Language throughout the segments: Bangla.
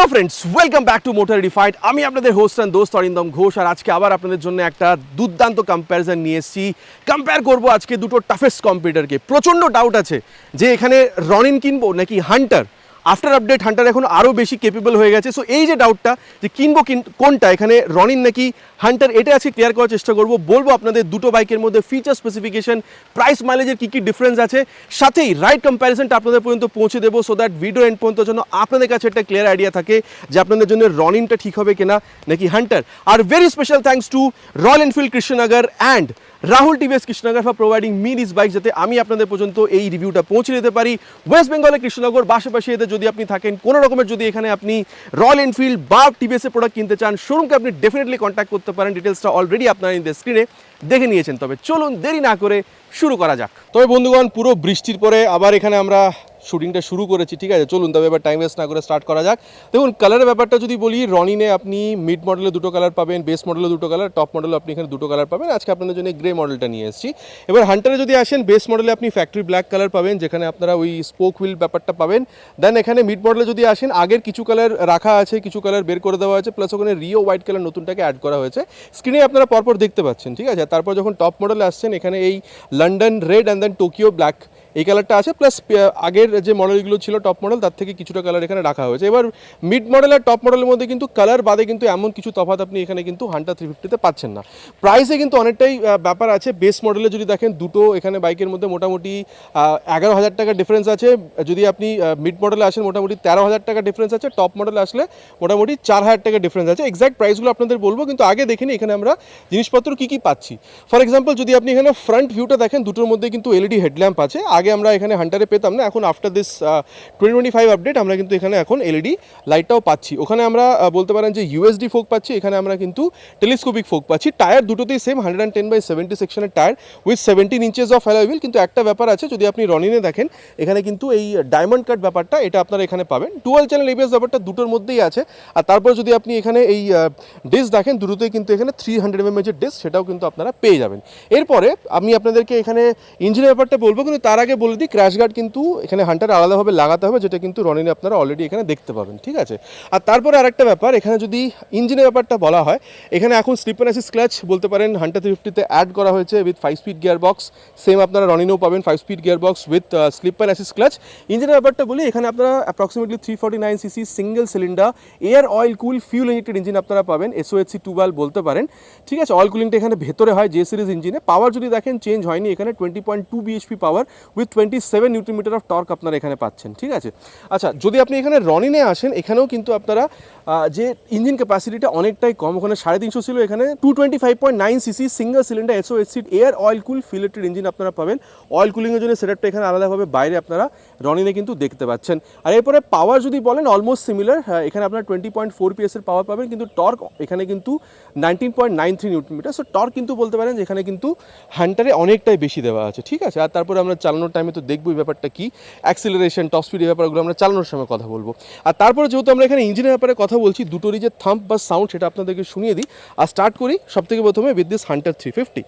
Hello friends, welcome back to motor refined. আমি আপনাদের হোস্ট অ্যান্ড দোস্ত অরিন্দম ঘোষ, আর আজকে আবার আপনাদের জন্য একটা দুর্দান্ত কম্প্যারিজন নিয়ে এসেছি। কম্পেয়ার করবো আজকে দুটো টাফেস্ট কম্পিউটারকে। প্রচণ্ড ডাউট আছে যে এখানে রনিন কিনবো নাকি হান্টার। আফটার আপডেট হান্টার এখন আরও বেশি কেপেবল হয়ে গেছে। সো এই যে ডাউটটা যে কিনবো কোনটা, এখানে রনিন নাকি হান্টার, এটা আজকে ক্লিয়ার করার চেষ্টা করবো। বলবো আপনাদের দুটো বাইকের মধ্যে ফিচার স্পেসিফিকেশন, প্রাইস, মাইলেজের কী কী ডিফারেন্স আছে, সাথেই রাইট কম্প্যারিজনটা আপনাদের পর্যন্ত পৌঁছে দেবো, সো দ্যাট ভিডিও এন্ড পর্যন্ত যেন আপনাদের কাছে একটা ক্লিয়ার আইডিয়া থাকে যে আপনাদের জন্য রনিনটা ঠিক হবে কিনা নাকি Hunter. Are very special thanks to royal Enfield Krishnanagar and Rahul TVS Krishnanagar for providing me this bike, যাতে আমি আপনাদের পর্যন্ত এই রিভিউটা পৌঁছে দিতে পারি। ওয়েস্ট বেঙ্গলের কৃষ্ণনগর পাশাপাশি এতে যদি আপনি থাকেন, কোনো রকমের যদি এখানে আপনি রয়্যাল এনফিল্ড বা টিভিএস এর প্রোডাক্ট কিনতে চান, শোরুমকে আপনি ডেফিনেটলি কন্ট্যাক্ট করতে পারেন। ডিটেলসটা অলরেডি আপনারা ইন দ্য স্ক্রিনে দেখে নিয়েছেন। তবে চলুন দেরি না করে শুরু করা যাক। তবে বন্ধুগণ, পুরো বৃষ্টির পরে আবার এখানে আমরা শুটিংটা শুরু করেছি, ঠিক আছে? চলুন তবে এবার টাইম ওয়েস্ট না করে স্টার্ট করা যাক। দেখুন, কালারের ব্যাপারটা যদি বলি, রনিনে আপনি মিড মডেলে দুটো কালার পাবেন, বেস মডেলে দুটো কালার, টপ মডেলে আপনি এখানে দুটো কালার পাবেন। আজকে আপনাদের জন্য গ্রে মডেলটা নিয়ে এসেছি। এবার হান্টারে যদি আসেন, বেস মডেলে আপনি ফ্যাক্টরি ব্ল্যাক কালার পাবেন, যেখানে আপনারা ওই স্পোক হুইল ব্যাপারটা পাবেন। দেন এখানে মিড মডেলে যদি আসেন, আগের কিছু কালার রাখা আছে, কিছু কালার বের করে দেওয়া আছে, প্লাস ওখানে রিও হোয়াইট কালার নতুনটাকে অ্যাড করা হয়েছে, স্ক্রিনে আপনারা পরপর দেখতে পাচ্ছেন, ঠিক আছে? তারপর যখন টপ মডেলে আসছেন, এখানে এই London red and then Tokyo black এই কালারটা আছে, প্লাস আগের যে মডেলগুলো ছিল টপ মডেল, তার থেকে কিছুটা কালার এখানে রাখা হয়েছে। এবার মিড মডেল আর টপ মডেলের মধ্যে কিন্তু কালার বাদে কিন্তু এমন কিছু তফাৎ আপনি এখানে কিন্তু হান্টার 350-তে পাচ্ছেন না। প্রাইসে কিন্তু অনেকটাই ব্যাপার আছে। বেস মডেলে যদি দেখেন, দুটো এখানে বাইকের মধ্যে মোটামুটি 11,000 টাকা ডিফারেন্স আছে। যদি আপনি মিড মডেলে আসেন, মোটামুটি 13,000 টাকা ডিফারেন্স আছে। টপ মডেলে আসলে মোটামুটি 4,000 টাকা ডিফারেন্স আছে। এক্স্যাক্ট প্রাইসগুলো আপনাদের বলবো, কিন্তু আগে দেখে নিই এখানে আমরা জিনিসপত্র কী কী পাচ্ছি। ফর এক্সাম্পল, যদি আপনি এখানে ফ্রন্ট ভিউটা দেখেন, দুটোর মধ্যে কিন্তু এলইডি হেডল্যাম্প আছে। আগে আমরা এখানে হান্টারে পেতাম না, এখন আফটার দিস 2025 আপডেট আমরা কিন্তু এখানে এখন এলইডি লাইটটাও পাচ্ছি। ওখানে আমরা বলতে পারেন যে ইউএসডি ফোক পাচ্ছি, এখানে আমরা কিন্তু টেলিস্কোপিক ফোক পাচ্ছি। টায়ার দুটোতেই সেম 110/70 সেকশনের tyre with 17 inches of alloy wheel. কিন্তু একটা ব্যাপার আছে, যদি আপনি রনিনে দেখেন, এখানে কিন্তু এই ডায়মন্ড কাট ব্যাপারটা এটা আপনারা এখানে পাবেন। ডুয়াল চ্যানেল এবিএস ব্যাপারটা দুটোর মধ্যেই আছে। আর তারপর যদি আপনি এখানে এই ডিস্ক দেখেন, দুটোতেই কিন্তু এখানে 300 mm এর ডিস্ক, সেটাও কিন্তু আপনারা পেয়ে যাবেন। এরপরে আমি আপনাদেরকে এখানে ইঞ্জিনের ব্যাপারটা বলবো, কিন্তু তার আগে বলে দিই, ক্র্যাশ গার্ড কিন্তু এখানে হান্টার আলাদাভাবে লাগাতে হবে, যেটা কিন্তু রনিনে আপনারা অলরেডি এখানে দেখতে পাবেন, ঠিক আছে? আর তারপরে আরেকটা ব্যাপার, এখানে যদি ইঞ্জিনের ব্যাপারটা বলা হয়, এখানে এখন স্লিপ অ্যান্ড অ্যাসিস্ট ক্লাচ বলতে পারেন হান্টার 350-তে অ্যাড করা হয়েছে উইথ 5-স্পিড গিয়ার বক্স। সেম আপনারা রনিনেও পাবেন 5-স্পিড gear box with slip and assist clutch. ইঞ্জিনের ব্যাপারটা বলি, এখানে আপনারা approximately 349cc single cylinder air oil cool fuel injected engine আপনারা পাবেন, SOHC 2 বলতে পারেন, ঠিক আছে? অয়েল কুলিংটা এখানে ভেতরে হয় জে সিরিজ ইঞ্জিনে। পাওয়ার যদি দেখেন, চেঞ্জ হয়নি, এখানে 20.2 bhp power with 27 Newton of torque আপনারা এখানে পাচ্ছেন, ঠিক আছে? আচ্ছা, যদি আপনি এখানে রনিনে আসেন, এখানেও কিন্তু আপনারা যে ইঞ্জিন ক্যাপাসিটিটা অনেকটাই কম, ওখানে 350 ছিল, এখানে 225.9cc single cylinder SOHC air oil cool ফিলেটেড ইঞ্জিন আপনারা পাবেন। অয়েল কুলিংয়ের জন্য সেটআপটা এখানে আলাদাভাবে বাইরে আপনারা রনিনে কিন্তু দেখতে পাচ্ছেন। আর এরপরে পাওয়ার যদি বলেন, অলমোস্ট সিমিলার। এখানে আপনারা 20.4 PS এর পাওয়ার পাবেন, কিন্তু টর্ক এখানে কিন্তু 19.93 নিউটন মিটার। সো টর্ক কিন্তু বলতে পারেন যে এখানে কিন্তু হান্টারে অনেকটাই বেশি দেওয়া আছে, ঠিক আছে? আর তারপরে আমরা চালানোর টাইমে তো দেখবই ব্যাপারটা কি, অ্যাক্সিলারেশন, টপ স্পিড, এই ব্যাপারগুলো আমরা চালানোর সময় কথা বলবো। আর তারপরে যেহেতু আমরা এখানে ইঞ্জিনের ব্যাপারে কথা বলছি, দুটোরই যে থাম্প বা সাউন্ড, সেটা আপনাদেরকে শুনিয়ে দিই। আর স্টার্ট করি সবথেকে প্রথমে উইথ দিস হান্টার 350।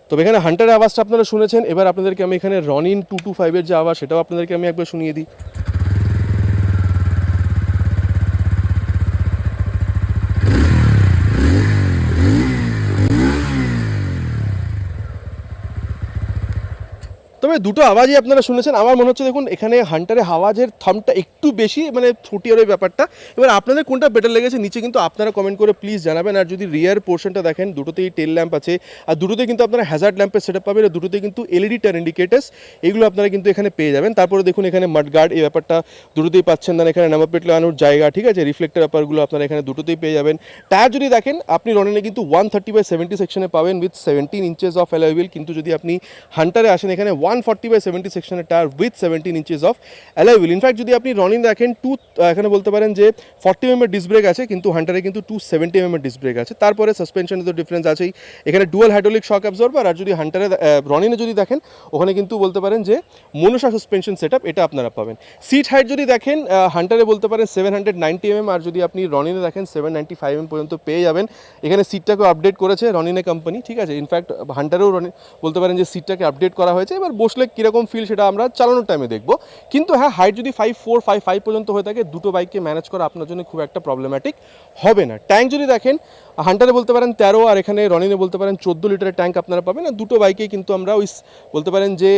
তবে এখানে হান্টারের আওয়াজটা আপনারা শুনেছেন। এবার আপনাদেরকে আমি এখানে রনিন 225-এর যে আওয়াজ, সেটাও আপনাদেরকে আমি একবার শুনিয়ে দিই। তবে দুটো আওয়াজই আপনারা শুনেছেন। আমার মনে হচ্ছে, দেখুন, এখানে হান্টারে আওয়াজের থামটা একটু বেশি, মানে থুটিয়ার ওই ব্যাপারটা। এবার আপনাদের কোনটা বেটার লেগেছে নিচে কিন্তু আপনারা কমেন্ট করে প্লিজ জানাবেন। আর যদি রিয়ার পোর্শনটা দেখেন, দুটোতেই টেল ল্যাম্প আছে, আর দুটোতেই কিন্তু আপনারা হ্যাজার্ড ল্যাম্পের সেটআপ পাবেন, আর দুটোতেই কিন্তু এলইডি টার্ন ইন্ডিকেটার্স, এগুলো আপনারা কিন্তু এখানে পেয়ে যাবেন। তারপরে দেখুন, এখানে মাড গার্ড, এই ব্যাপারটা দুটোতেই পাচ্ছেন। দেন এখানে নাম্বার প্লেট লাগানোর জায়গা, ঠিক আছে? রিফ্লেক্টর ব্যাপারগুলো আপনারা এখানে দুটোতেই পেয়ে যাবেন। টায়ার যদি দেখেন, আপনি রনিনে কিন্তু 130/70 সেকশনে পাবেন with 17 inches of alloy wheel, কিন্তু যদি আপনি হান্টারে আসেন, এখানে 140/70 সেকশনের tyre with 17 inches of alloy wheel. In fact যদি আপনি রনিন দেখেন এখানে বলতে পারেন যে 40 mm ডিস্ক ব্রেক আছে, কিন্তু হান্টারে কিন্তু 270 mm ডিস্ক ব্রেক আছে। তারপরে সাসপেনশনে তো ডিফারেন্স আছেই, এখানে ডুয়াল হাইড্রোলিক শক অ্যাবজর্বার। আর যদি হান্টারে রনিনে যদি দেখেন ওখানে কিন্তু বলতে পারেন যে মনোশা সাসপেনশন সেটআপ এটা আপনারা পাবেন। সিট হাইট যদি দেখেন হান্টারে বলতে পারেন 790 mm, আর যদি আপনি রনিনে দেখেন 795 mm পর্যন্ত পেয়ে যাবেন। এখানে সিটটাকেও আপডেট করেছে রনিনে কোম্পানি, ঠিক আছে। ইনফ্যাক্ট হান্টারেও বলতে পারেন যে সিটটাকে আপডেট করা হয়েছে। এবার বসলে কীরকম ফিল সেটা আমরা চালানোর টাইমে দেখব। কিন্তু হ্যাঁ, হাইট যদি 5'4", 5'5" পর্যন্ত হয়ে থাকে, দুটো বাইককে ম্যানেজ করা আপনার জন্য খুব একটা প্রবলেম্যাটিক হবে না। ট্যাঙ্ক যদি দেখেন হান্টারে বলতে পারেন 13, আর এখানে রনিনে বলতে পারেন 14 লিটারের ট্যাঙ্ক আপনারা পাবেন। আর দুটো বাইকেই কিন্তু আমরা ওই বলতে পারেন যে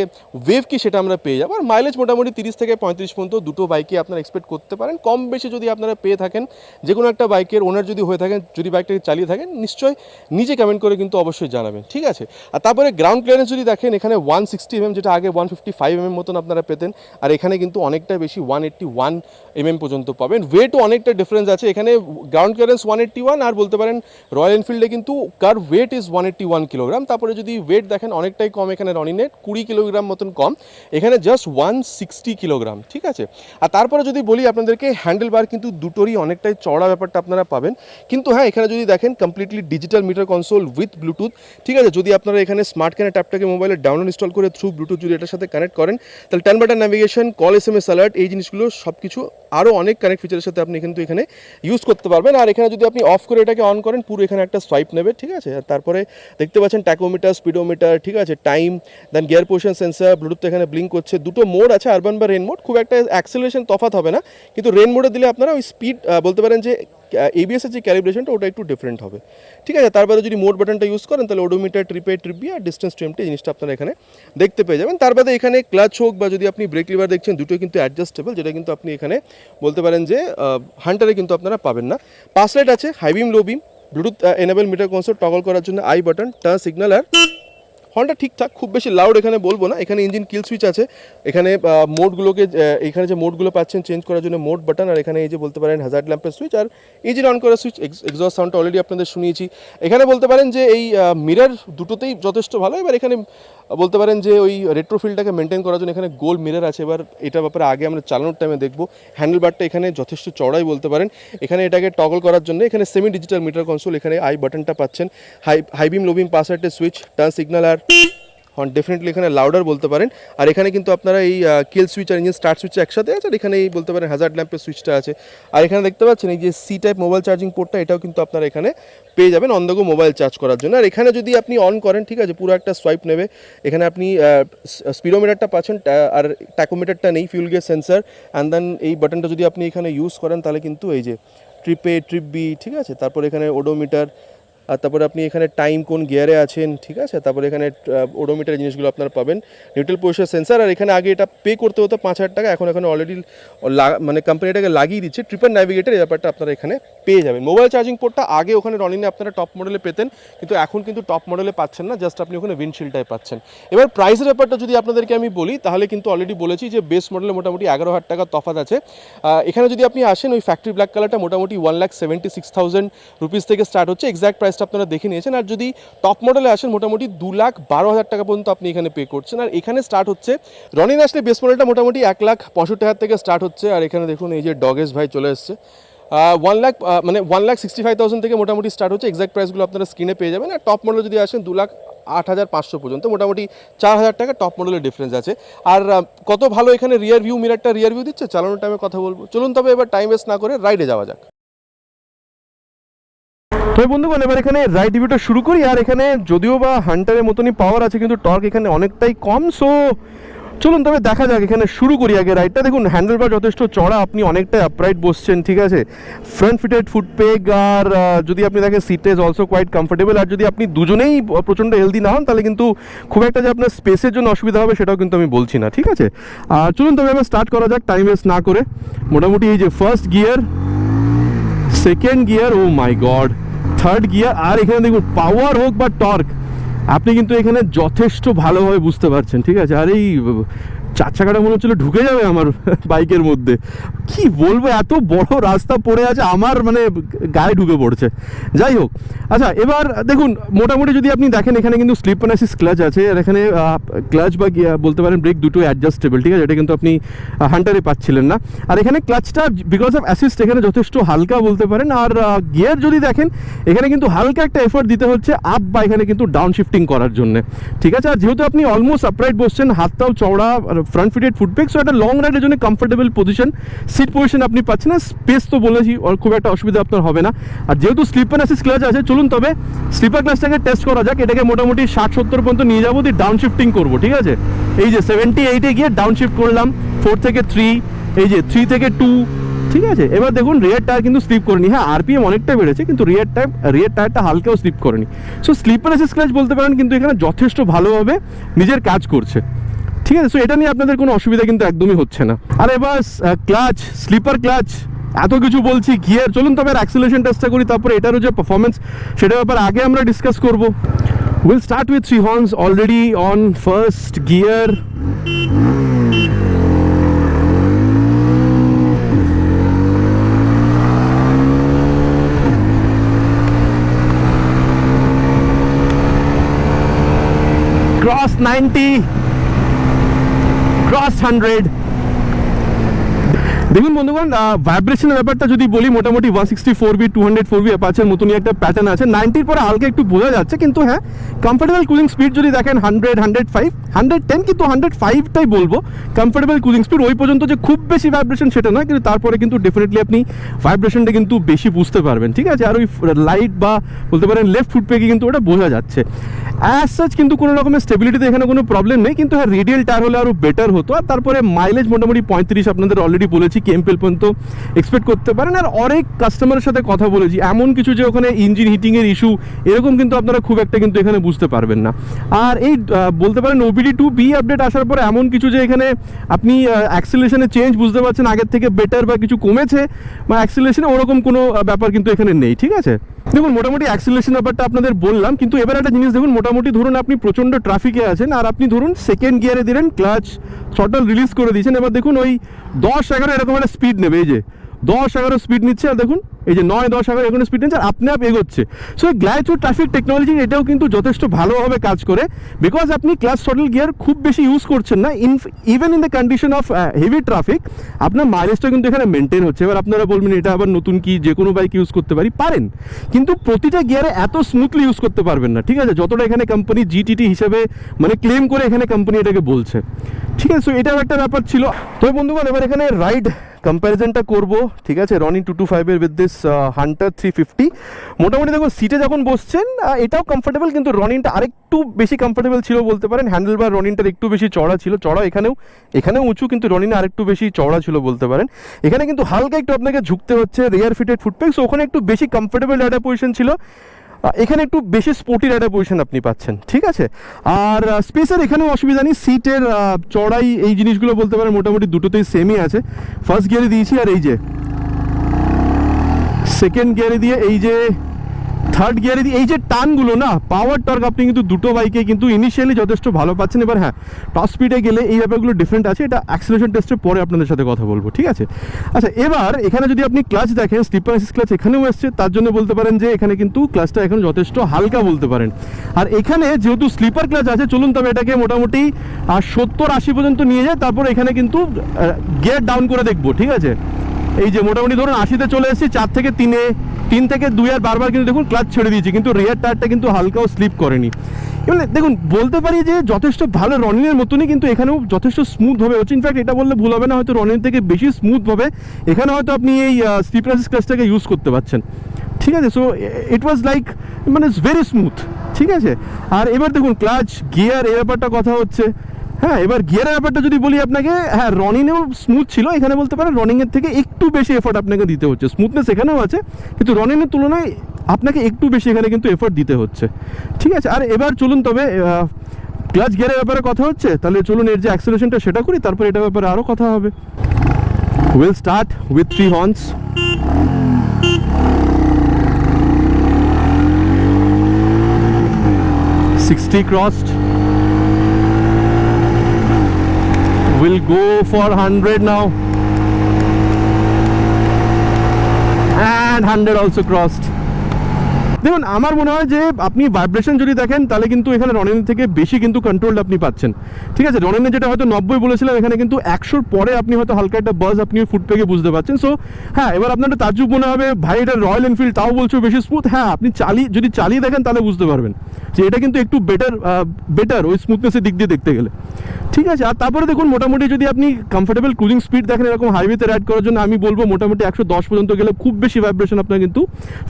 ওয়েভ কি সেটা আমরা পেয়ে যাবো। আর মাইলেজ মোটামুটি 30 থেকে 35 পর্যন্ত দুটো বাইকে আপনারা এক্সপেক্ট করতে পারেন। কম বেশি যদি আপনারা পেয়ে থাকেন, যে কোনো একটা বাইকের ওনার যদি হয়ে থাকেন, যদি বাইকটাকে চালিয়ে থাকেন, নিশ্চয়ই নিজে কমেন্ট করে কিন্তু অবশ্যই জানাবেন, ঠিক আছে। আর তারপরে গ্রাউন্ড ক্লিয়ারেন্স যদি দেখেন এখানে 160 mm, যেটা আগে 155 mm মতন আপনারা পেতেন, আর এখানে কিন্তু অনেকটা বেশি 181 mm পর্যন্ত পাবেন। ওয়েটও অনেকটা ডিফারেন্স আছে। এখানে গ্রাউন্ড ক্লিয়ারেন্স 181, আর বলতে পারেন রয়্যাল এনফিল্ডে কিন্তু কার ওয়েট ইজ 181 কিলোগ্রাম। তারপরে যদি ওয়েট দেখেন অনেকটাই কম, এখানে রনিনে 20 কিলোগ্রাম মতন কম, এখানে জাস্ট 160 কিলোগ্রাম, ঠিক আছে। আর তারপরে যদি বলি আপনাদেরকে হ্যান্ডেল বার কিন্তু দুটোরই অনেকটাই চড়া ব্যাপারটা আপনারা পাবেন। কিন্তু হ্যাঁ, এখানে যদি দেখেন completely digital meter console with Bluetooth, ঠিক আছে। যদি আপনারা এখানে স্মার্ট ক্যানের ট্যাপটাকে মোবাইলে ডাউনলোড ইনস্টল করে থ্রু ব্লুটুথ যদি এটার সাথে কানেক্ট করেন, তাহলে 10 button navigation, call, SMS alert, এই জিনিসগুলো সব কিছু আরও অনেক কানেক্ট ফিচারের সাথে আপনি কিন্তু এখানে ইউজ করতে পারবেন। আর এখানে যদি আপনি অফ করে এটাকে অন করেন, পুরো এখানে একটা সোয়াইপ নেবে, ঠিক আছে। আর তারপরে দেখতে পাচ্ছেন ট্যাকোমিটার, স্পিডোমিটার, ঠিক আছে, টাইম, দেন গিয়ার পজিশন সেন্সার, ব্লুটুথ এখানে ব্লিঙ্ক করছে। দুটো মোড আছে, আরবান বা রেন মোড। খুব একটা অ্যাক্সেলারেশন তফাৎ হবে না, কিন্তু রেন মোডে দিলে আপনারা ওই স্পিড বলতে পারেন যে ABS এর যে ক্যালিব্রেশনটা ওটা একটু ডিফারেন্ট হবে, ঠিক আছে। তারপরে যদি মোড বাটনটা ইউজ করেন, তাহলে odometer, trip A, trip B আর ডিস্টেন্স টু এমটি জিনিসটা আপনারা এখানে দেখতে পেয়ে যাবেন। তার বাদে এখানে ক্লাচ হোক বা যদি আপনি ব্রেক লিভার দেখছেন, দুটোই কিন্তু অ্যাডজাস্টেবল, যেটা কিন্তু আপনি এখানে বলতে পারেন যে হান্টারে কিন্তু আপনারা পাবেন না। পাস লাইট আছে, high beam, low beam, Bluetooth enable meter console, toggle করার জন্য আই বাটন, টার্ন সিগন্যাল। আর হর্নটা ঠিকঠাক, খুব বেশি লাউড এখানে বলবো না। এখানে ইঞ্জিন কিল সুইচ আছে, এখানে মোডগুলোকে এখানে যে মোডগুলো পাচ্ছেন চেঞ্জ করার জন্য মোড বাটন, আর এখানে এই যে বলতে পারেন হ্যাজার্ড ল্যাম্পের সুইচ আর ইঞ্জিন অন করার সুইচ। এক্সস্ট সাউন্ডটা অলরেডি আপনাদের শুনিয়েছি। এখানে বলতে পারেন যে এই মিরর দুটোতেই যথেষ্ট ভালো। এবার এখানে বলতে পারেন যে ওই রেট্রোফিলটাকে মেনটেন করার জন্য এখানে গোল মিরর আছে। এবার এটা ব্যাপারে আগে আমরা চালানোর টাইমে দেখবো। হ্যান্ডেল বারটা এখানে যথেষ্ট চড়াই বলতে পারেন। এখানে এটাকে টগল করার জন্য এখানে সেমি ডিজিটাল মিটার কনসোল, এখানে আই বাটনটা পাচ্ছেন, হাই বিম, লো বিম, পাস লাইটের সুইচ, টার্ন সিগন্যাল আর হর্ন ডেফিনেটলি এখানে লাউডার বলতে পারেন। আর এখানে কিন্তু আপনারা এই কিল সুইচ আর ইঞ্জিন স্টার্ট সুইচ একসাথে আছে। আর এখানে এই বলতে পারেন হ্যাজার্ড ল্যাম্পের সুইচটা আছে। আর এখানে দেখতে পাচ্ছেন এই যে সি টাইপ মোবাইল চার্জিং পোর্টটা, এটাও কিন্তু আপনারা এখানে পেয়ে যাবেন on the go mobile charge করার জন্য। আর এখানে যদি আপনি অন করেন, ঠিক আছে, পুরো একটা সোয়াইপ নেবে। এখানে আপনি স্পিডোমিটারটা পাচ্ছেন, আর ট্যাকোমিটারটা নেই, fuel gauge sensor. And then এই বাটনটা যদি আপনি এখানে ইউজ করেন, তাহলে কিন্তু এই যে ট্রিপ A, ট্রিপ B, ঠিক আছে। তারপর এখানে ওডোমিটার, আর তারপরে আপনি এখানে টাইম কোন গিয়ারে আছেন, ঠিক আছে। তারপরে এখানে ওডোমিটার জিনিসগুলো আপনারা পাবেন, নিউট্রাল পজিশন সেন্সার। আর এখানে আগে এটা পে করতে হতো 5,000 টাকা, এখন অলরেডি মানে কোম্পানিটাকে লাগিয়ে দিচ্ছে ট্রিপল ন্যাভিগেটর, এই ব্যাপারটা আপনারা এখানে পেয়ে যাবেন। মোবাইল চার্জিং পোর্টটা আগে ওখানে রনিনে আপনারা টপ মডেলে পেতেন, কিন্তু এখন কিন্তু টপ মডেলে পাচ্ছেন না, জাস্ট আপনি ওখানে উইন্ডশিল্ডটাই পাচ্ছেন। এবার প্রাইসের ব্যাপারটা যদি আপনাদেরকে আমি বলি, তাহলে কিন্তু অলরেডি বলেছি যে বেস মডেলে মোটামুটি 11,000 টাকা তফাৎ আছে। এখানে যদি আপনি আসেন, ওই ফ্যাক্টরি ব্ল্যাক কালারটা মোটামুটি 1,76,000 রুপিস থেকে স্টার্ট হচ্ছে। এক্স্যাক্ট প্রাইসটা আপনারা দেখে নিয়েছেন। আর যদি টপ মডেলে আসেন, মোটামুটি 2,12,000 টাকা পর্যন্ত আপনি এখানে পে করছেন। আর এখানে স্টার্ট হচ্ছে রনিন আসলে বেস মডেলটা মোটামুটি 1,65,000 থেকে স্টার্ট হচ্ছে। আর এখানে দেখুন এই যে ডগেস ভাই চলে এসছে, 1,65,000 থেকে মোটামুটি স্টার্ট হচ্ছে। এক্স্যাক্ট প্রাইসগুলো আপনারা স্ক্রিনে পেয়ে যাবেন। আর টপ মডেলে যদি আসেন 2,08,500 পর্যন্ত, মোটামুটি 4,000 টাকা টপ মডেলের ডিফারেন্স আছে। আর কত ভালো এখানে রিয়ার ভিউ মিরারটা রিয়ার ভিউ দিচ্ছে, চালানোর টাইমে কথা বলবো। চলুন তবে এবার টাইম ওয়েস্ট না করে রাইডে যাওয়া যাক। তো বন্ধুগণ, এবার এখানে রাইড রিভিউটা শুরু করি। আর এখানে যদিও বা হান্টারের মতনই পাওয়ার আছে, কিন্তু টর্ক এখানে অনেকটাই কম। সো চলুন তবে দেখা যাক, এখানে শুরু করি আগে রাইডটা। দেখুন হ্যান্ডেল বার যথেষ্ট চড়া, আপনি অনেকটাই আপরাইট বসছেন, ঠিক আছে। ফ্রন্ট ফিটেড ফুটপেগ, আর যদি আপনি দেখেন seat is also quite comfortable. আর যদি আপনি দুজনেই প্রচণ্ড হেলদি না হন, তাহলে কিন্তু খুব একটা যে আপনার স্পেসের জন্য অসুবিধা হবে সেটাও কিন্তু আমি বলছি না, ঠিক আছে। আর চলুন তবে এবার স্টার্ট করা যাক টাইম ওয়েস্ট না করে। মোটামুটি এই যে ফার্স্ট গিয়ার, সেকেন্ড গিয়ার, ও মাই গড, থার্ড গিয়ার। আর এখানে দেখুন পাওয়ার হোক বা টর্ক, আপনি কিন্তু এখানে যথেষ্ট ভালোভাবে বুঝতে পারছেন, ঠিক আছে। আর এই চার চাকাটা মনে হচ্ছিল ঢুকে যাবে আমার বাইকের মধ্যে। কি বলবো, এত বড় রাস্তা পড়ে আছে, আমার মানে গায়ে ঢুকে পড়ছে। যাই হোক, আচ্ছা এবার দেখুন মোটামুটি যদি আপনি দেখেন এখানে কিন্তু স্লিপ অ্যান্ড অ্যাসিস্ট ক্লাচ আছে, আর এখানে ক্লাচ বা বলতে পারেন ব্রেক দুটো অ্যাডজাস্টেবল, ঠিক আছে, এটা কিন্তু আপনি হান্টারে পাচ্ছিলেন না। আর এখানে ক্লাচটা বিকজ অফ অ্যাসিস্ট এখানে যথেষ্ট হালকা বলতে পারেন। আর গিয়ার যদি দেখেন এখানে কিন্তু হালকা একটা এফোর্ট দিতে হচ্ছে আপ বা এখানে কিন্তু ডাউন শিফটিং করার জন্য, ঠিক আছে। আর যেহেতু আপনি অলমোস্ট আপরাইট বসছেন, হাতটাও চওড়া, ফ্রন্ট ফিটেড ফুটপেক, সো একটা লং রাইডের জন্য কমফোর্টেবল পজিশন, সিট পজিশন আপনি পাচ্ছেন। না স্পেস তো বলেছি, খুব একটা অসুবিধা আপনার হবে না। আর যেহেতু স্লিপ অ্যান্ড অ্যাসিস্ট ক্লাচ আছে, চলুন তবে স্লিপার ক্লাচটাকে টেস্ট করা যাক। এটাকে মোটামুটি 60-70 পর্যন্ত নিয়ে যাবো, দিয়ে ডাউন শিফটিং করবো, ঠিক আছে। এই যে 78-এ গিয়ে ডাউন শিফট করলাম, 4 থেকে 3, এই যে 3 থেকে 2, ঠিক আছে। এবার দেখুন রিয়ার টায়ার কিন্তু স্লিপ করেনি, হ্যাঁ আরপিএম অনেকটা বেড়েছে কিন্তু রিয়ার টায়ারটা হালকাও স্লিপ করেনি। সো স্লিপার অ্যাসিস্ট ক্লাচ বলতে পারেন কিন্তু এখানে যথেষ্ট ভালোভাবে নিজের কাজ করছে, ঠিক আছে। সো এটা নিয়ে আপনাদের কোনো অসুবিধা কিন্তু একদমই হচ্ছে না। আর এবার ক্লাচ, স্লিপার ক্লাচ, এত কিছু বলছি, গিয়ার, চলুন তবে অ্যাক্সিলারেশন টেস্টটা করি, তারপরে এটারও যে পারফরমেন্স সেটার ব্যাপারে আগে আমরা ডিসকাস করব। Will start with 3 horns already on first gear. Cross 90, cross 100। দেখুন বন্ধুগণ, ভাইব্রেশনের ব্যাপারটা যদি বলি, মোটামুটি 164V 204V অ্যাপাচের মতনই একটা প্যাটার্ন আছে। 90-র পরে হালকা একটু বোঝা যাচ্ছে, কিন্তু হ্যাঁ কমফোর্টেবল কুলিং স্পিড যদি দেখেন 100, 105, 110, কিন্তু 105টাই বলবো কমফোর্টেবল কুলিং স্পিড। ওই পর্যন্ত যে খুব বেশি ভাইব্রেশন সেটা নয়, কিন্তু তারপরে কিন্তু ডেফিনেটলি আপনি ভাইব্রেশনটা কিন্তু বেশি বুঝতে পারবেন, ঠিক আছে। আর ওই লাইট বা বলতে পারেন লেফট ফুটপেকে কিন্তু ওটা বোঝা যাচ্ছে। অ্যাজ সাচ কিন্তু কোনো রকমের স্টেবিলিটিতে এখানে কোনো প্রবলেম নেই, কিন্তু হ্যাঁ রেডিয়াল টায়ার হলে আরও বেটার হতো। আর তারপরে মাইলেজ মোটামুটি 35 আপনাদের অলরেডি বলেছি কেএমপিএল পর্যন্ত এক্সপেক্ট করতে পারেন। আর অনেক কাস্টমারের সাথে কথা বলেছি, এমন কিছু যে ওখানে ইঞ্জিন হিটিংয়ের ইস্যু এরকম কিন্তু আপনারা খুব একটা কিন্তু এখানে বুঝতে পারবেন না। আর এই বলতে পারেন OBD2B আপডেট আসার পরে এমন কিছু যে এখানে আপনি অ্যাক্সিলারেশনে চেঞ্জ বুঝতে পারছেন আগের থেকে বেটার বা কিছু কমেছে বা অ্যাক্সিলারেশনে ওরকম কোনো ব্যাপার কিন্তু এখানে নেই, ঠিক আছে। দেখুন মোটামুটি অ্যাক্সিলারেশন ব্যাপারটা আপনাদের বললাম, কিন্তু এবার একটা জিনিস দেখুন, মোটামুটি ধরুন আপনি প্রচণ্ড ট্রাফিকে আছেন আর আপনি ধরুন সেকেন্ড গিয়ারে দিলেন, ক্লাচ থ্রটল রিলিজ করে দিয়েছেন। এবার দেখুন ওই 10-11 এরকম একটা স্পিড নেবে, এই যে 10-11 স্পিড নিচ্ছে, আর দেখুন এই যে 9-10-11 এরকম স্পিড নিচ্ছে, আর আপনি এগোচ্ছে। সো এই গ্লাইড থ্রু ট্রাফিক টেকনোলজি এটাও কিন্তু যথেষ্ট ভালোভাবে কাজ করে, বিকজ আপনি ক্লাচ থ্রটল গিয়ার খুব বেশি ইউজ করছেন না। Even in the condition of heavy traffic আপনার মাইলেজটা কিন্তু এখানে মেনটেন হচ্ছে। এবার আপনারা বলবেন এটা আবার নতুন কি, যে কোনো বাইক ইউজ করতে পারেন, কিন্তু প্রতিটা গিয়ারে এত স্মুথলি ইউজ করতে পারবেন না, ঠিক আছে, যতটা এখানে কোম্পানি জিটিটি হিসেবে মানে ক্লেম করে এখানে কোম্পানি এটাকে বলছে, ঠিক আছে। সো এটাও একটা ব্যাপার ছিল। তো বন্ধুগণ এবার এখানে রাইড কম্প্যারিজনটা করব, ঠিক আছে, রনিন 225-এর উইথ দিস হান্টার 350। মোটামুটি দেখুন সিটে যখন বসছেন এটাও কমফোর্টেবল, কিন্তু রনিনটা আরেকটু বেশি কমফোর্টেবল ছিল বলতে পারেন। হ্যান্ডেল বার রনিনটার একটু বেশি চড়া ছিল, চড়া এখানেও উঁচু, কিন্তু রনিনে আরেকটু বেশি চড়া ছিল বলতে পারেন। এখানে কিন্তু হালকা একটু আপনাকে ঝুঁকতে হচ্ছে, রেয়ার ফিটেড ফুটপেক, সো ওখানে একটু বেশি কমফোর্টেবল রাইডার পজিশন ছিল, এখানে একটু বেশি স্পোর্টি রাইডার পজিশন আপনি পাচ্ছেন, ঠিক আছে। আর স্পেসের এখানেও অসুবিধা নেই, সিটের চড়াই এই জিনিসগুলো বলতে পারেন মোটামুটি দুটোতেই সেমই আছে। ফার্স্ট গিয়ারে দিয়েছি, আর এই যে সেকেন্ড গিয়ারে দিয়ে, এই যে থার্ড গিয়ারে দিয়ে, এই যে টানগুলো না, পাওয়ার টর্ক আপনি কিন্তু দুটো বাইকে কিন্তু ইনিশিয়ালি যথেষ্ট ভালো পাচ্ছেন। এবার হ্যাঁ টপ স্পিডে গেলে এই ব্যাপারগুলো ডিফারেন্ট আছে, এটা অ্যাক্সিলারেশন টেস্টের পরে আপনাদের সাথে কথা বলবো, ঠিক আছে। আচ্ছা এবার এখানে যদি আপনি ক্লাচ দেখেন, স্লিপার অ্যাসিস্ট ক্লাচ এখানেও এসছে, তার জন্য বলতে পারেন যে এখানে কিন্তু ক্লাচটা এখন যথেষ্ট হালকা বলতে পারেন। আর এখানে যেহেতু স্লিপার ক্লাচ আছে, চলুন তবে এটাকে মোটামুটি 70-80 পর্যন্ত নিয়ে যায়, তারপর এখানে কিন্তু গিয়ার ডাউন করে দেখবো, ঠিক আছে। এই যে মোটামুটি ধরুন 80-তে চলে এসেছি, 4 থেকে 3-এ, 3 থেকে 2 আর বারবার কিন্তু দেখুন ক্লাচ ছেড়ে দিয়েছি, কিন্তু রিয়ার টায়ারটা কিন্তু হালকাও স্লিপ করেনি। মানে দেখুন বলতে পারি যে যথেষ্ট ভালো, রনিনের মতনই কিন্তু এখানেও যথেষ্ট স্মুথভাবে হচ্ছে। ইনফ্যাক্ট এটা বললে ভুল হবে না, হয়তো রনিন থেকে বেশি স্মুথভাবে এখানে হয়তো আপনি এই স্লিপার অ্যাসিস্ট ক্লাচটাকে ইউজ করতে পারছেন, ঠিক আছে। সো ইট ওয়াজ লাইক মানে ভেরি স্মুথ, ঠিক আছে। আর এবার দেখুন ক্লাচ, গিয়ার, এই ব্যাপারটা কথা হচ্ছে। হ্যাঁ এবার গিয়ারের ব্যাপারটা যদি বলি আপনাকে, হ্যাঁ রনিনেও স্মুথ ছিল, এখানে বলতে পারেন রনিংয়ের থেকে একটু বেশি এফোর্ট আপনাকে দিতে হচ্ছে। স্মুথনেস এখানেও আছে, কিন্তু রনিনের তুলনায় আপনাকে একটু বেশি এখানে কিন্তু এফোর্ট দিতে হচ্ছে, ঠিক আছে। আর এবার চলুন তবে ক্লাচ গিয়ারের ব্যাপারে কথা হচ্ছে, তাহলে চলুন এর যে অ্যাক্সিলারেশনটা সেটা করি, তারপর এটার ব্যাপারে আরও কথা হবে। Will start with 3 horns. $60 crossed, We'll go for 100 now. And 100 also crossed. দেখুন আমার মনে হয় যে আপনি ভাইব্রেশন যদি দেখেন তাহলে কিন্তু এখানে রনিনের থেকে বেশি কিন্তু কন্ট্রোলড আপনি পাচ্ছেন। ঠিক আছে, রনিনে যেটা হয়তো 90 বলেছিলাম, এখানে কিন্তু 100-র পরে আপনি হয়তো হালকা একটা বাজ আপনি ফুট পেকে বুঝতে পারছেন। সো হ্যাঁ, এবার আপনার একটা তাজ্জুব মনে হবে ভাই এটা রয়্যাল এনফিল্ড, তাও বলছো বেশি স্মুথ। হ্যাঁ, আপনি যদি চালিয়ে দেখেন তাহলে বুঝতে পারবেন যে এটা কিন্তু একটু বেটার ওই স্মুথনেসের দিক দিয়ে দেখতে গেলে। ঠিক আছে, আর তারপরে দেখুন মোটামুটি যদি আপনি কমফোর্টেবল ক্রুজিং স্পিড দেখেন এরকম হাইওয়েতে রাইড করার জন্য, আমি বলবো মোটামুটি 110 পর্যন্ত গেলে খুব বেশি ভাইব্রেশন আপনার কিন্তু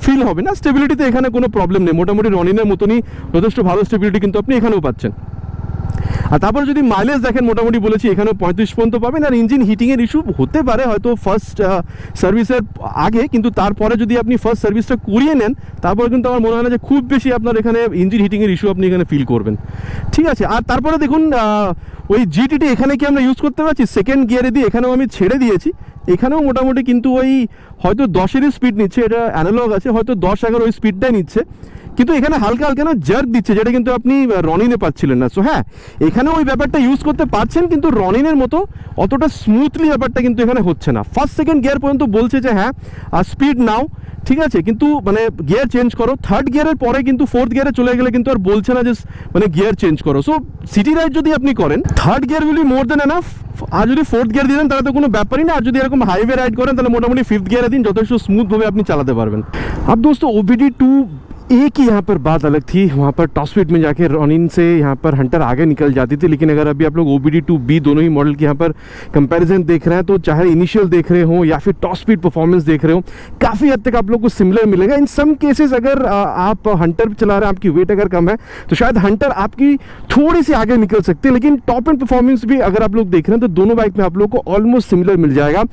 ফিল হবে না। স্টেবিলিটিতে এখানে কোনো প্রবলেম নেই, মোটামুটি রনিনের মতনই যথেষ্ট ভালো স্টেবিলিটি কিন্তু আপনি এখানেও পাচ্ছেন। আর তারপরে যদি মাইলেজ দেখেন মোটামুটি বলেছি এখানেও 35 পর্যন্ত পাবেন। আর ইঞ্জিন হিটিংয়ের ইস্যু হতে পারে হয়তো ফার্স্ট সার্ভিসের আগে, কিন্তু তারপরে যদি আপনি ফার্স্ট সার্ভিসটা করিয়ে নেন তারপরে কিন্তু আমার মনে হয় না যে খুব বেশি আপনার এখানে ইঞ্জিন হিটিংয়ের ইস্যু আপনি এখানে ফিল করবেন। ঠিক আছে, আর তারপরে দেখুন ওই জিটিটি এখানে কি আমরা ইউজ করতে পারছি সেকেন্ড গিয়ারে দিয়ে, এখানেও আমি ছেড়ে দিয়েছি। এখানেও মোটামুটি কিন্তু ওই হয়তো 10-এরই স্পিড নিচ্ছে, এটা অ্যানালগ আছে, হয়তো 10-11 ওই স্পিডটাই নিচ্ছে, কিন্তু এখানে হালকা হালকা না জার্ক দিচ্ছে, যেটা কিন্তু আপনি রনিনে পাচ্ছিলেন না। সো হ্যাঁ, এখানে ওই ব্যাপারটা ইউজ করতে পারছেন, কিন্তু রনিনের মতো অতটা স্মুথলি ব্যাপারটা কিন্তু এখানে হচ্ছে না। ফার্স্ট সেকেন্ড গিয়ার পর্যন্ত বলছে যে হ্যাঁ স্পিড নাও, ঠিক আছে, কিন্তু মানে গিয়ার চেঞ্জ করো। থার্ড গিয়ারের পরে কিন্তু ফোর্থ গিয়ারে চলে গেলে কিন্তু আর বলছে না যে মানে গিয়ার চেঞ্জ করো। সো সিটি রাইড যদি আপনি করেন third gear will be more than enough. আর যদি ফোর্থ গিয়ার দিয়ে দেন তাহলে তো কোনো ব্যাপারই না। আর যদি এরকম হাইওয়ে রাইড করেন তাহলে মোটামুটি ফিফথ গিয়ারে দিন, যথেষ্ট স্মুথভাবে আপনি চালাতে পারবেন। अब दोस्तों OBD2 एक ही यहाँ पर बात अलग थी, वहाँ पर टॉप स्पीड में जाके रॉनिन से यहाँ पर हंटर आगे निकल जाती थी। लेकिन अगर अभी आप लोग OBD2B दोनों ही मॉडल के यहाँ पर कंपैरिजन देख रहे हैं तो चाहे इनिशियल देख रहे हो या फिर टॉप स्पीड परफॉर्मेंस देख रहे हो, काफ़ी हद तक आप लोग को सिमिलर मिलेगा। इन सम केसेस अगर आप हंटर चला रहे हैं, आपकी वेट अगर कम है तो शायद हंटर आपकी थोड़ी सी आगे निकल सकती है। लेकिन टॉप एंड परफॉर्मेंस भी अगर आप लोग देख रहे हैं तो दोनों बाइक में आप लोग को ऑलमोस्ट सिमिलर मिल जाएगा।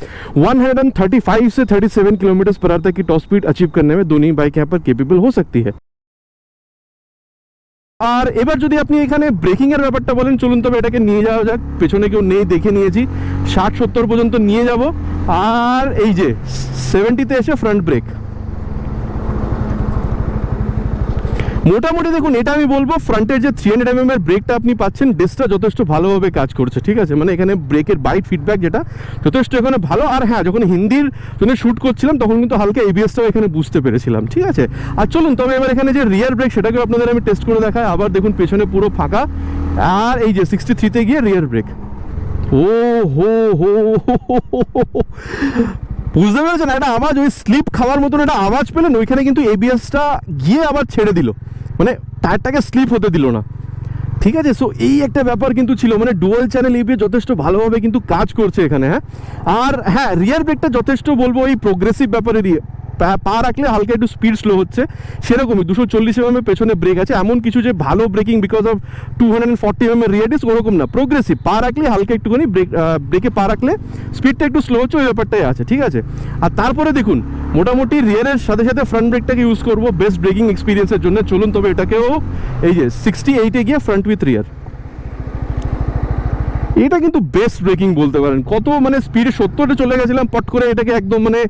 135 से 37 किलोमीटर पर आवर तक की टॉप स्पीड अचीव करने में दोनों ही बाइक यहाँ पर केपेबल हो सकती है। আর এবার যদি আপনি এখানে ব্রেকিং এর ব্যাপারটা বলেন, চলুন তবে এটাকে নিয়ে যাওয়া যাক। পেছনে কেউ নেই দেখে নিয়েছি, 60-70 পর্যন্ত নিয়ে যাব। আর এই যে 70-তে এসে ফ্রন্ট ব্রেক, মোটামুটি দেখুন এটা আমি বলবো ফ্রন্টের যে 300 mm এর ব্রেকটা আপনি পাচ্ছেন, ডিসটা যথেষ্ট ভালোভাবে কাজ করছে। ঠিক আছে, মানে এখানে ব্রেকের বাইট ফিডব্যাক যেটা যথেষ্ট এখানে ভালো। আর হ্যাঁ, যখন হিন্দির জন্য শ্যুট করছিলাম তখন কিন্তু হালকা ABS-টাও এখানে বুঝতে পেরেছিলাম। ঠিক আছে, আর চলুন তবে এবার এখানে যে রিয়ার ব্রেক সেটাকে আপনাদের আমি টেস্ট করে দেখাই। আবার দেখুন পেছনে পুরো ফাঁকা, আর এই যে 63-তে গিয়ে রিয়ার ব্রেক, ও হো হো বুঝতে পেরেছেন একটা আওয়াজ, ওই স্লিপ খাওয়ার মতন একটা আওয়াজ পেলেন, ওইখানে কিন্তু ABS-টা গিয়ে আবার ছেড়ে দিল, মানে টায়ারটাকে স্লিপ হতে দিল না। ঠিক আছে, সো এই একটা ব্যাপার কিন্তু ছিল, মানে ডুয়াল চ্যানেল ABS যথেষ্ট ভালোভাবে কিন্তু কাজ করছে এখানে। হ্যাঁ, আর হ্যাঁ রিয়ার ব্রেকটা যথেষ্ট বলবো এই প্রোগ্রেসিভ ব্যাপারে দিয়ে পা রাখলে হালকা একটু স্পিড স্লো হচ্ছে, সেরকমই 240 mm পেছনে ব্রেক আছে। এমন কিছু যে ভালো braking because of 240 mm rear disc ওরকম না, প্রোগ্রেসিভ, পা রাখলে হালকা একটুখানি ব্রেকে পা রাখলে স্পিডটা একটু স্লো হচ্ছে, ওই ব্যাপারটাই আছে। ঠিক আছে, আর তারপরে দেখুন মোটামুটি রিয়ারের সাথে সাথে ফ্রন্ট ব্রেকটাকে ইউজ করবো বেস্ট ব্রেকিং এক্সপিরিয়েন্সের জন্য। চলুন তবে এটাকেও এই যে 68-এ গিয়ে ফ্রন্ট উইথ রিয়ার, এটা কিন্তু বেস্ট ব্রেকিং বলতে পারেন। কত মানে স্পিডে 70-এ চলে গেছিলাম, পট করে এটাকে একদম মানে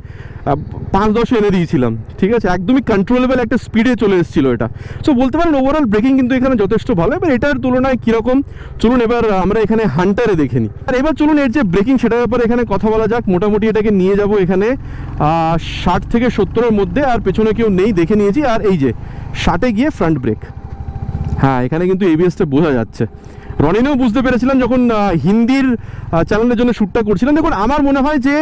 5-10 এনে দিয়েছিলাম। ঠিক আছে, একদমই কন্ট্রোলেবল একটা স্পিডে চলে এসেছিলো এটা। সো বলতে পারেন ওভারঅল ব্রেকিং কিন্তু এখানে যথেষ্ট ভালো। এবার এটার তুলনায় কীরকম চলুন এবার আমরা এখানে হান্টারে দেখে নিই। আর এবার চলুন এর যে ব্রেকিং সেটার ব্যাপারে এখানে কথা বলা যাক। মোটামুটি এটাকে নিয়ে যাব এখানে 60 থেকে 70-এর মধ্যে, আর পেছনে কেউ নেই দেখে নিয়েছি। আর এই যে 60-এ গিয়ে ফ্রন্ট ব্রেক, হ্যাঁ এখানে কিন্তু ABS-টা বোঝা যাচ্ছে। রনিনেও বুঝতে পেরেছিলাম যখন হিন্দির চ্যানেলের জন্য শ্যুটটা করছিলাম। দেখুন আমার মনে হয় যে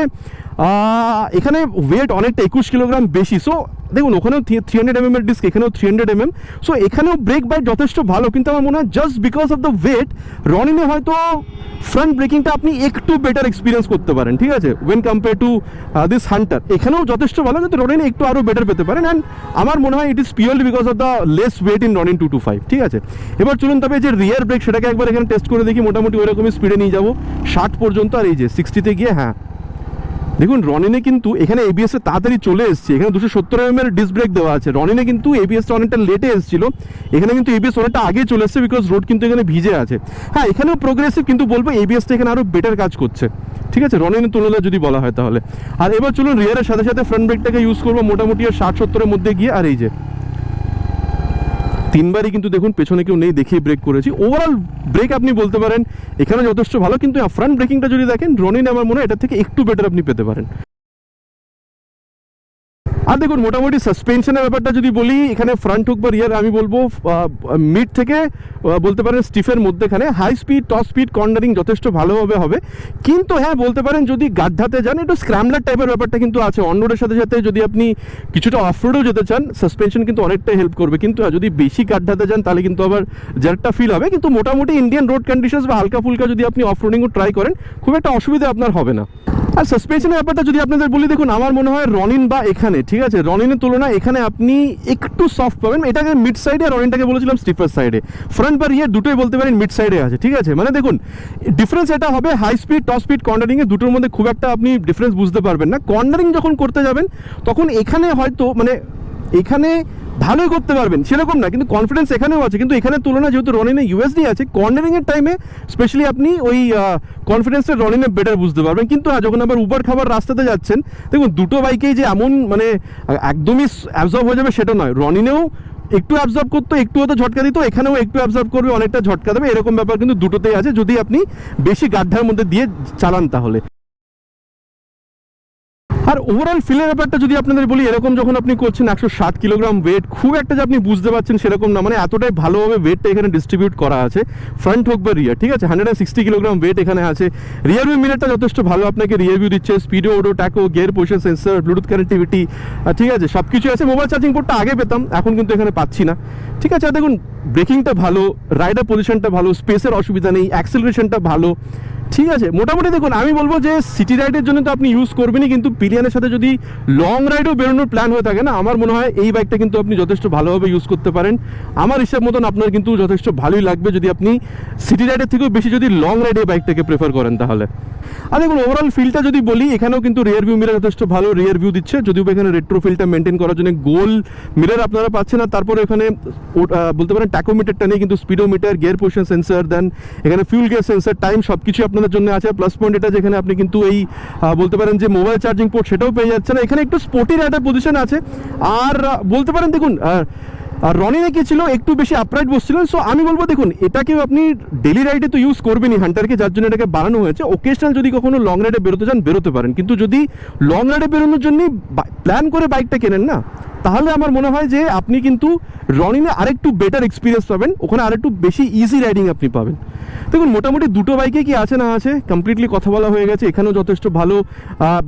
এখানে ওয়েট অনেকটা 21 কিলোগ্রাম বেশি। সো দেখুন ওখানেও 300 mm এর ডিস্ক, এখানেও 300 mm, সো এখানেও ব্রেক বাইট যথেষ্ট ভালো। কিন্তু আমার মনে হয় just because of the weight রনিনে হয়তো ফ্রন্ট ব্রেকিংটা আপনি একটু বেটার এক্সপিরিয়েন্স করতে পারেন। ঠিক আছে, when compare to this Hunter, এখানেও যথেষ্ট ভালো, কিন্তু রনিনে একটু আরও বেটার পেতে পারেন। অ্যান্ড আমার মনে হয় it is purely because of the less weight in Ronin 225। ঠিক আছে, এবার চলুন তবে যে রিয়ার ব্রেক সেটাকে একবার এখানে টেস্ট করে দেখি। মোটামুটি ওইরকমই স্পিডে নিয়ে যাবো 60 পর্যন্ত। আর এই যে 60-তে গিয়ে হ্যাঁ দেখুন রনিনে কিন্তু এখানে ABS তাড়াতাড়ি চলে এসছে, এখানে 270 mm এর ডিস্ক ব্রেক দেওয়া আছে। রনিনে কিন্তু ABS-টা অনেকটা লেটে এসেছিল, এখানে কিন্তু ABS অনেকটা আগে চলে এসছে বিকজ রোড কিন্তু এখানে ভিজে আছে। হ্যাঁ এখানেও প্রোগ্রেসিভ, কিন্তু বলবো ABS-টা এখানে আরও বেটার কাজ করছে। ঠিক আছে, রনিনের তুলনায় যদি বলা হয় তাহলে। আর এবার চলুন রিয়ারের সাথে সাথে ফ্রন্ট ব্রেকটাকে ইউজ করবো মোটামুটি 60-70-এর মধ্যে গিয়ে। আর এই যে তিনবারই কিন্তু দেখুন পেছনে কেউ নেই দেখেই ব্রেক করেছি। ওভারঅল ব্রেক আপনি বলতে পারেন এখানে যথেষ্ট ভালো, কিন্তু ফ্রন্ট ব্রেকিংটা যদি দেখেন রনিন আমার মনে হয় এটা থেকে একটু বেটার আপনি পেতে পারেন। আর দেখুন মোটামুটি সাসপেনশনের ব্যাপারটা যদি বলি, এখানে ফ্রন্ট হুক বা রিয়ার আমি বলবো মিড থেকে বলতে পারেন স্টিফের মধ্যেখানে high speed top speed cornering যথেষ্ট ভালোভাবে হবে। কিন্তু হ্যাঁ বলতে পারেন যদি গাড্ডাতে যান একটু স্ক্র্যামলার টাইপের ব্যাপারটা কিন্তু আছে, অন রোডের সাথে সাথে যদি আপনি কিছুটা অফ রোডেও যেতে চান সাসপেনশন কিন্তু অনেকটাই হেল্প করবে। কিন্তু যদি বেশি গাড্ডাতে যান তাহলে কিন্তু আবার জার্কটা ফিল হবে। কিন্তু মোটামুটি ইন্ডিয়ান রোড কন্ডিশনস বা হালকা ফুলকা যদি আপনি অফ রোডিংও ট্রাই করেন খুব একটা অসুবিধা আপনার হবে না। আর সাসপেনশনের ব্যাপারটা যদি আপনাদের বলি, দেখুন আমার মনে হয় রনিন বা এখানে ঠিক আছে রনিনের তুলনায় এখানে আপনি একটু সফট পাবেন। এটাকে মিড সাইডে আর রনিনটাকে বলেছিলাম স্টিফার সাইডে, ফ্রন্ট বা রিয়ার দুটোই বলতে পারেন মিড সাইডে আছে, ঠিক আছে। মানে দেখুন ডিফারেন্স এটা হবে হাই স্পিড টপ স্পিড কর্নারিংয়ে দুটোর মধ্যে খুব একটা আপনি ডিফারেন্স বুঝতে পারবেন না। কর্নারিং যখন করতে যাবেন তখন এখানে হয়তো মানে এখানে ভালোই করতে পারবেন সেরকম না, কিন্তু কনফিডেন্স এখানেও আছে। কিন্তু এখানে তুলনায় যেহেতু রনিনে ইউএসডি আছে কর্নারিংয়ের টাইমে স্পেশালি আপনি ওই কনফিডেন্সটা রনিনে বেটার বুঝতে পারবেন। কিন্তু যখন আবার উবার খাবার রাস্তাতে যাচ্ছেন দেখুন দুটো বাইকেই যে এমন মানে একদমই অ্যাবজর্ব হয়ে যাবে সেটা নয়, রনিনেও একটু অ্যাবজর্ব করতো একটু হয়তো ঝটকা দিত, এখানেও একটু অ্যাবজর্ব করবে অনেকটা ঝটকা দেবে, এরকম ব্যাপার কিন্তু দুটোতেই আছে যদি আপনি বেশি গাড্ডার মধ্যে দিয়ে চালান তাহলে। আর ওভারঅল ফিলের ব্যাপারটা যদি আপনাদের বলি, এরকম যখন আপনি করছেন 107 কিলোগ্রাম ওয়েট খুব একটা যে আপনি বুঝতে পারছেন সেরকম না, মানে এতটাই ভালোভাবে ওয়েটটা এখানে ডিস্ট্রিবিউট করা আছে ফ্রন্ট হোক বা রিয়ার, ঠিক আছে। 160 কিলোগ্রাম ওয়েট এখানে আছে। রিয়ার ভিউ মিররটা যথেষ্ট ভালো আপনাকে রিয়ার ভিউ দিচ্ছে, Speedo Odoo taco gear position sensor Bluetooth connectivity ঠিক আছে সব কিছু আছে। মোবাইল চার্জিং পোর্টটা আগে পেতাম এখন কিন্তু এখানে পাচ্ছি না, ঠিক আছে। আর দেখুন ব্রেকিংটা ভালো, রাইডার পজিশনটা ভালো, স্পেসের অসুবিধা নেই, অ্যাক্সেলারেশনটা ভালো, ঠিক আছে। মোটামুটি দেখুন আমি বলবো যে সিটি রাইডের জন্য তো আপনি ইউজ করবেনই, কিন্তু পিলিয়নের সাথে যদি লং রাইডও বেরোনোর প্ল্যান হয়ে থাকে না আমার মনে হয় এই বাইকটা কিন্তু আপনি যথেষ্ট ভালোভাবে ইউজ করতে পারেন। আমার হিসাব মতন আপনার কিন্তু যথেষ্ট ভালোই লাগবে যদি আপনি সিটি রাইডের থেকেও বেশি যদি লং রাইডে এই বাইকটাকে প্রেফার করেন তাহলে। আর দেখুন ওভারঅল ফিলটা যদি বলি এখানেও কিন্তু রিয়ার ভিউ মিরর যথেষ্ট ভালো রিয়ার ভিউ দিচ্ছে, যদিও এখানে রেট্রো ফিলটা মেনটেন করার জন্য গোল মিরর আপনারা পাচ্ছেন না। তারপরে এখানে বলতে পারেন ট্যাকোমিটারটা নেই কিন্তু স্পিডোমিটার গিয়ার পজিশন সেন্সর দেন এখানে ফিউল গিয়ার সেন্সর টাইম সব কিছু আপনাদের জন্য আছে। প্লাস পয়েন্ট এটা যেখানে আপনি কিন্তু এই বলতে পারেন যে মোবাইল চার্জিং পোর্ট সেটাও পেয়ে যাচ্ছেন। এখানে একটু স্পোর্টি রাইডার পজিশন আছে। আর বলতে পারেন দেখুন আর রনিনে কি ছিল একটু বেশি আপরাইট বসছিলেন, সো আমি বলবো দেখুন এটাকেও আপনি ডেলি রাইডে তো ইউজ করবেনই হান্টারকে, যার জন্য এটাকে বানানো হয়েছে। ওকেশনাল যদি কখনো লং রাইডে বেরোতে চান বেরোতে পারেন, কিন্তু যদি লং রাইডে বেরোনোর জন্য প্ল্যান করে বাইকটা কেনেন না তাহলে আমার মনে হয় যে আপনি কিন্তু রনিনে আরেকটু বেটার এক্সপিরিয়েন্স পাবেন, ওখানে আরেকটু বেশি ইজি রাইডিং আপনি পাবেন। দেখুন মোটামুটি দুটো বাইকে কি আছে না আছে কমপ্লিটলি কথা বলা হয়ে গেছে। এখানেও যথেষ্ট ভালো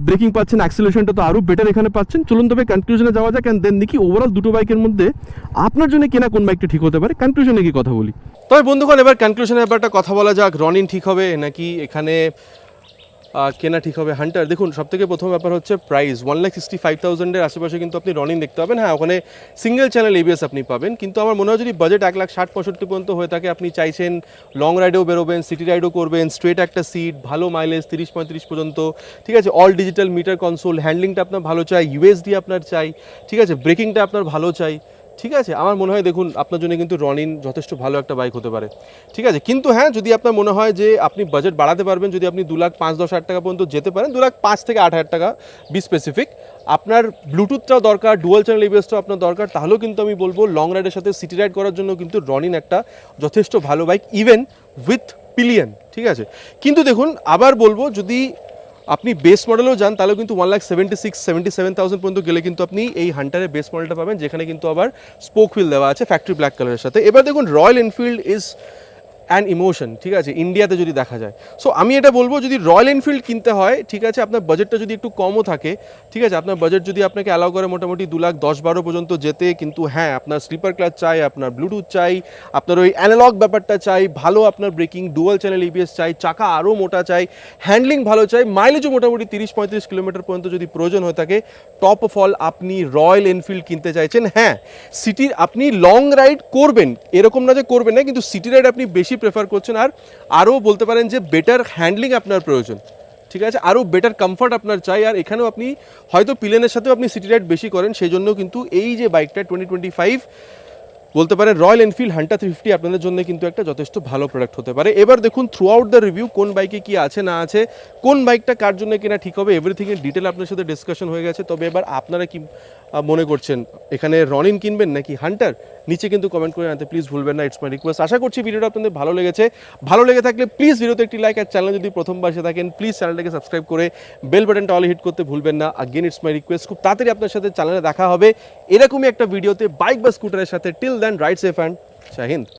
ব্রেকিং পাচ্ছেন, অ্যাক্সিলারেশনটা তো আরও বেটার এখানে পাচ্ছেন। চলুন তবে কনক্লুশনে যাওয়া যাক অ্যান্ড দেন দেখি ওভারঅল দুটো বাইকের মধ্যে আপনার জন্য কেনা কোন বাইকটা ঠিক হতে পারে। কনক্লুশনে কি কথা বলি। তবে বন্ধুগণ এবার কনক্লুশনের ব্যাপারটা কথা বলা যাক, রনিন ঠিক হবে নাকি এখানে কেনা ঠিক হবে হান্টার। দেখুন সবথেকে প্রথম ব্যাপার হচ্ছে প্রাইস 1,65,000-এর আশেপাশে কিন্তু আপনি রনিন দেখতে পাবেন। হ্যাঁ ওখানে সিঙ্গেল চ্যানেল এবিএস আপনি পাবেন, কিন্তু আমার মনে হয় যদি বাজেট 1,60,65,000 পর্যন্ত হয়ে থাকে, আপনি চাইছেন লং রাইডেও বেরোবেন সিটি রাইডও করবেন, স্ট্রেট একটা সিট, ভালো মাইলেজ 30-35 পর্যন্ত, ঠিক আছে, অল ডিজিটাল মিটার কনসোল, হ্যান্ডলিংটা আপনার ভালো চাই, ইউএসডি আপনার চাই, ঠিক আছে, ব্রেকিংটা আপনার ভালো চাই, ঠিক আছে, আমার মনে হয় দেখুন আপনার জন্য কিন্তু রনিন যথেষ্ট ভালো একটা বাইক হতে পারে, ঠিক আছে। কিন্তু হ্যাঁ যদি আপনার মনে হয় যে আপনি বাজেট বাড়াতে পারবেন, যদি আপনি 2,05,000-10,000 টাকা পর্যন্ত যেতে পারেন, 2,05,000 থেকে 8,000 টাকা বি স্পেসিফিক, আপনার ব্লুটুথটাও দরকার, ডুয়াল চ্যানেল এবিএসটাও আপনার দরকার, তাহলেও কিন্তু আমি বলবো লং রাইডের সাথে সিটি রাইড করার জন্য কিন্তু রনিন একটা যথেষ্ট ভালো বাইক ইভেন উইথ পিলিয়ন, ঠিক আছে। কিন্তু দেখুন আবার বলবো যদি আপনি বেস মডেলেও যান তাহলেও কিন্তু 1,76,000-77,000 পর্যন্ত গেলে কিন্তু আপনি এই হান্টারের বেস মডেলটা পাবেন, যেখানে কিন্তু আবার স্পোক হুইল দেওয়া আছে ফ্যাক্টরি ব্ল্যাক কালারের সাথে। এবার দেখুন royal Enfield is an emotion, ঠিক আছে, ইন্ডিয়াতে যদি দেখা যায়। সো আমি এটা বলবো যদি রয়্যাল এনফিল্ড কিনতে হয়, ঠিক আছে, আপনার বাজেটটা যদি একটু কমও থাকে, ঠিক আছে, আপনার বাজেট যদি আপনাকে অ্যালাউ করে মোটামুটি 2,10,12 পর্যন্ত যেতে, কিন্তু হ্যাঁ আপনার স্লিপার ক্লাচ চাই, আপনার ব্লুটুথ চাই, আপনার ওই অ্যানালগ ব্যাপারটা চাই, ভালো আপনার ব্রেকিং ডুয়াল চ্যানেল এবিএস চাই, চাকা আরও মোটা চাই, হ্যান্ডলিং ভালো চাই, মাইলেজও মোটামুটি 30-35 কিলোমিটার পর্যন্ত যদি প্রয়োজন হয়ে থাকে, টপ অফ অল আপনি রয়্যাল এনফিল্ড কিনতে চাইছেন। হ্যাঁ সিটির আপনি লং রাইড করবেন এরকম না যে করবেন না, কিন্তু সিটি রাইড আপনি বেশি প্রেফার করছেন, আর আরও বলতে পারেন যে বেটার হ্যান্ডলিং আপনার প্রয়োজন, ঠিক আছে, আরও বেটার কমফর্ট আপনার চাই। আর এখানেও আপনি হয়তো পিলেনের সাথেও আপনি সিটি রাইড বেশি করেন, সেই জন্য কিন্তু এই যে বাইকটা 2025 বলতে পারেন রয়্যাল এনফিল্ড হান্টার 350 আপনাদের জন্য কিন্তু একটা যথেষ্ট ভালো প্রোডাক্ট হতে পারে। এবার দেখুন থ্রু আউট দ্য রিভিউ কোন বাইকে কি আছে না আছে, কোন বাইকটা কার জন্য কেনা ঠিক হবে, এভরিথিং এর ডিটেল আপনার সাথে ডিসকাশন হয়ে গেছে। তবে এবার আপনারা কি মনে করছেন এখানে রনিন কিনবেন নাকি হান্টার, নিচে কিন্তু কমেন্ট করে জানাতে প্লিজ ভুলবেন না, ইটস মাই রিকোয়েস্ট। আশা করছি ভিডিওটা আপনাদের ভালো লেগেছে। ভালো লেগে থাকলে প্লিজ ভিডিওতে একটি লাইক, আর চ্যানেল যদি প্রথমবার এসে থাকেন প্লিজ চ্যানেলটাকে সাবস্ক্রাইব করে বেল বাটনটা অল হিট করতে ভুলবেন না। আগেন ইটস মাই রিকোয়েস্ট, খুব তাড়াতাড়ি আপনার সাথে চ্যানেলে দেখা হবে এরকমই একটা ভিডিওতে বাইক বা স্কুটারের সাথে। Till then ride safe and জয় হিন্দ।